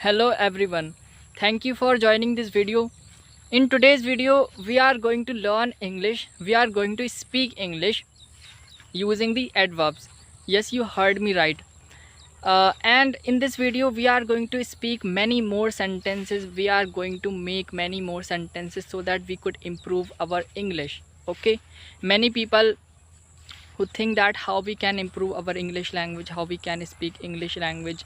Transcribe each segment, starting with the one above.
Hello everyone, thank you for joining this video. In today's video we are going to learn English. We are going to speak English using the adverbs. Yes, you heard me right. And in this video we are going to speak many more sentences. We are going to make many more sentences so that we could improve our English. Okay, many people who think that how we can improve our English language, how we can speak English language,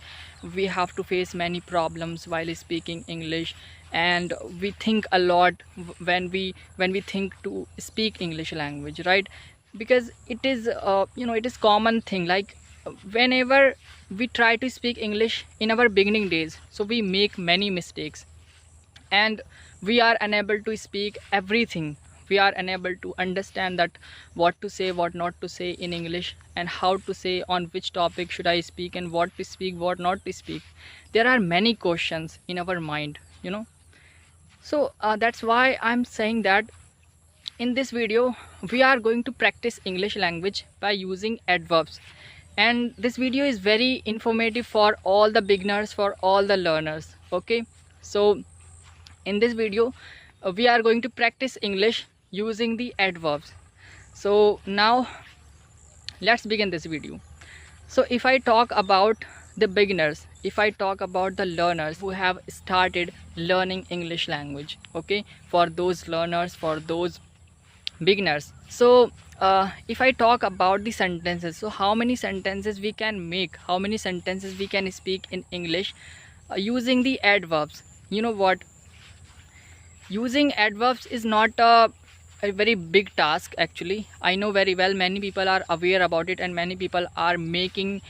we have to face many problems while speaking English, and we think a lot when we think to speak English language, right? Because it is it is common thing, like whenever we try to speak English in our beginning days, so we make many mistakes and we are unable to speak everything. We are unable to understand that what to say, what not to say in English, and how to say, on which topic should I speak, and what to speak, what not to speak. There are many questions in our mind. So that's why I'm saying that in this video we are going to practice English language by using adverbs, and this video is very informative for all the beginners, for all the learners. Okay, so in this video we are going to practice English using the adverbs. So now let's begin this video. So if I talk about the beginners, if I talk about the learners who have started learning English language, okay, for those learners, for those beginners, so if I talk about the sentences, so how many sentences we can make, how many sentences we can speak in English using the adverbs. You know what, using adverbs is not a very big task actually. I know very well many people are aware about it, and many people are making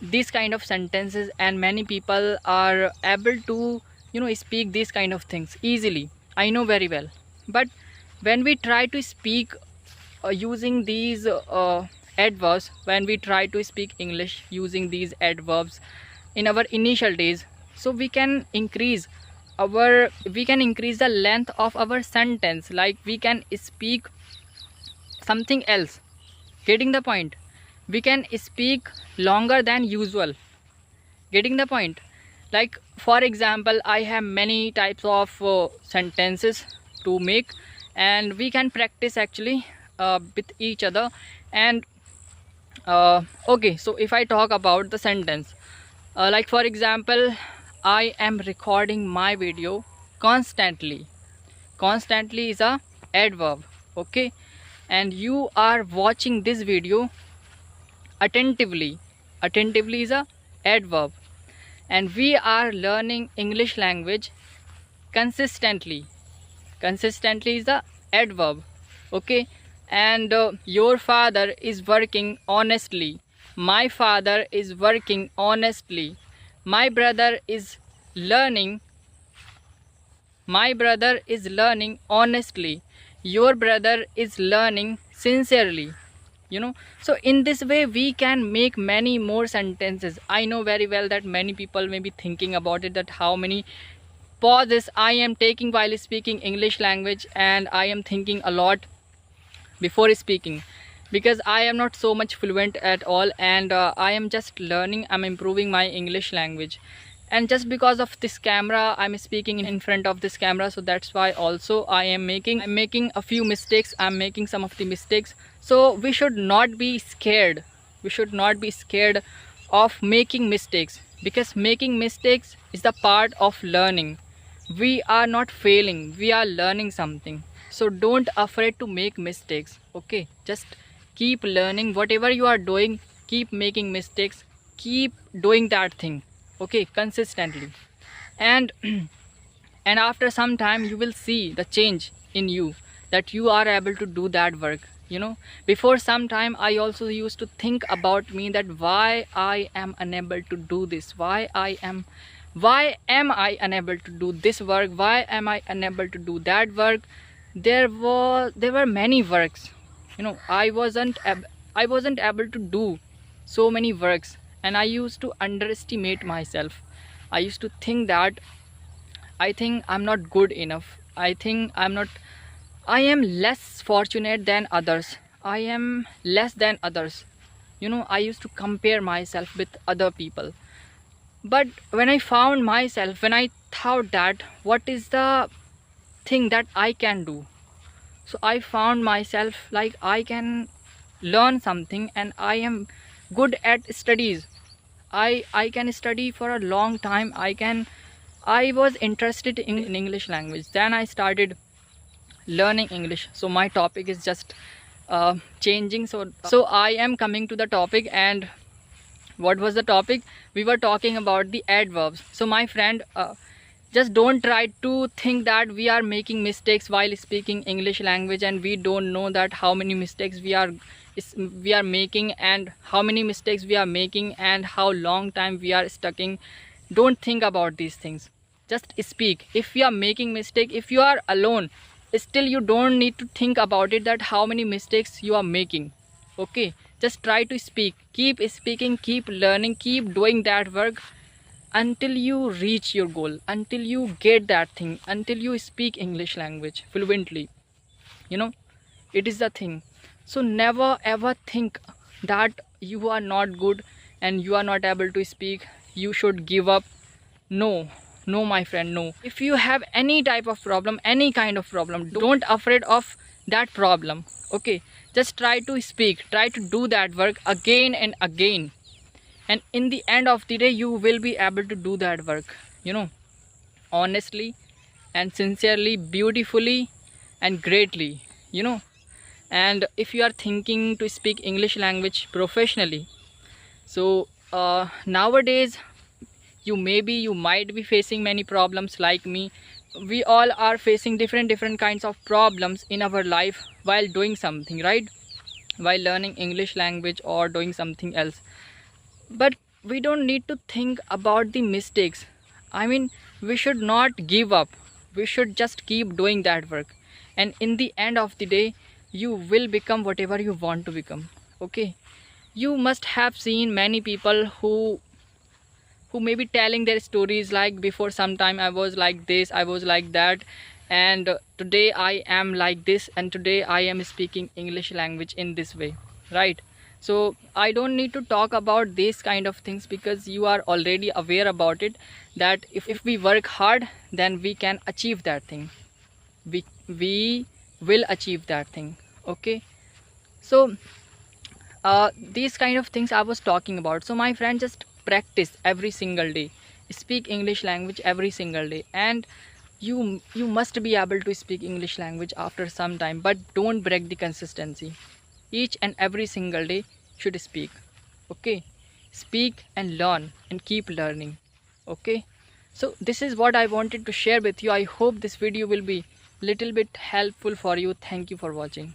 these kind of sentences, and many people are able to speak these kind of things easily. I know very well. But when we try to speak using these adverbs, when we try to speak English using these adverbs in our initial days, so we can increase the length of our sentence, like we can speak something else. Getting the point? We can speak longer than usual. Getting the point? Like for example, I have many types of sentences to make, and we can practice actually with each other. And okay, so if I talk about the sentence, like for example, I am recording my video constantly. Constantly is a adverb, okay? And you are watching this video attentively. Attentively is a adverb. And we are learning English language consistently. Consistently is the adverb, okay? And your father is working honestly. My father is working honestly. My brother is learning honestly. Your brother is learning sincerely. So in this way we can make many more sentences. I know very well that many people may be thinking about it, that how many pauses I am taking while speaking English language, and I am thinking a lot before speaking, because I am not so much fluent at all, and I am just learning, I'm improving my English language. And just because of this camera, I'm speaking in front of this camera, so that's why also I'm making a few mistakes. I'm making some of the mistakes. So we should not be scared. We should not be scared of making mistakes, because making mistakes is the part of learning. We are not failing, we are learning something. So don't afraid to make mistakes, okay? Just keep learning. Whatever you are doing, keep making mistakes, keep doing that thing, okay, consistently. And and after some time you will see the change in you, that you are able to do that work. Before some time I also used to think about me, that why I am unable to do this, why am I unable to do this work, why am I unable to do that work. There were many works, I wasn't able to do so many works, and I used to underestimate myself. I used to think that I think I'm not good enough, I think I am less fortunate than others, I am less than others. I used to compare myself with other people. But when I found myself, when I thought that what is the thing that I can do, so I found myself like I can learn something and I am good at studies. I can study for a long time. I was interested in English language. Then I started learning English. So my topic is just changing. So I am coming to the topic. And what was the topic? We were talking about the adverbs. So my friend, just don't try to think that we are making mistakes while speaking English language, and we don't know that how many mistakes we are making, and how many mistakes we are making, and how long time we are stucking. Don't think about these things. Just speak. If you are making mistake, if you are alone, still you don't need to think about it, that how many mistakes you are making. Okay, just try to speak. Keep speaking, keep learning, keep doing that work until you reach your goal, until you get that thing, until you speak English language fluently. You know, it is the thing. So never ever think that you are not good and you are not able to speak, you should give up. No, no my friend, no. If you have any type of problem, any kind of problem, don't afraid of that problem. Okay, just try to speak, try to do that work again and again, and in the end of the day you will be able to do that work, honestly and sincerely, beautifully and greatly. And if you are thinking to speak English language professionally, so nowadays you might be facing many problems like me. We all are facing different kinds of problems in our life while doing something, right? While learning English language or doing something else. But we don't need to think about the mistakes. I mean, we should not give up. We should just keep doing that work, and in the end of the day you will become whatever you want to become. Okay, you must have seen many people who may be telling their stories like, before some time I was like this, I was like that, and today I am like this, and today I am speaking English language in this way, right? So I don't need to talk about these kind of things, because you are already aware about it, that if we work hard, then we can achieve that thing. We will achieve that thing. Okay, so these kind of things I was talking about. So my friend, just practice every single day, speak English language every single day, and you must be able to speak English language after some time. But don't break the consistency. Each and every single day should speak. Okay, speak and learn and keep learning. Okay, so this is what I wanted to share with you. I hope this video will be little bit helpful for you. Thank you for watching.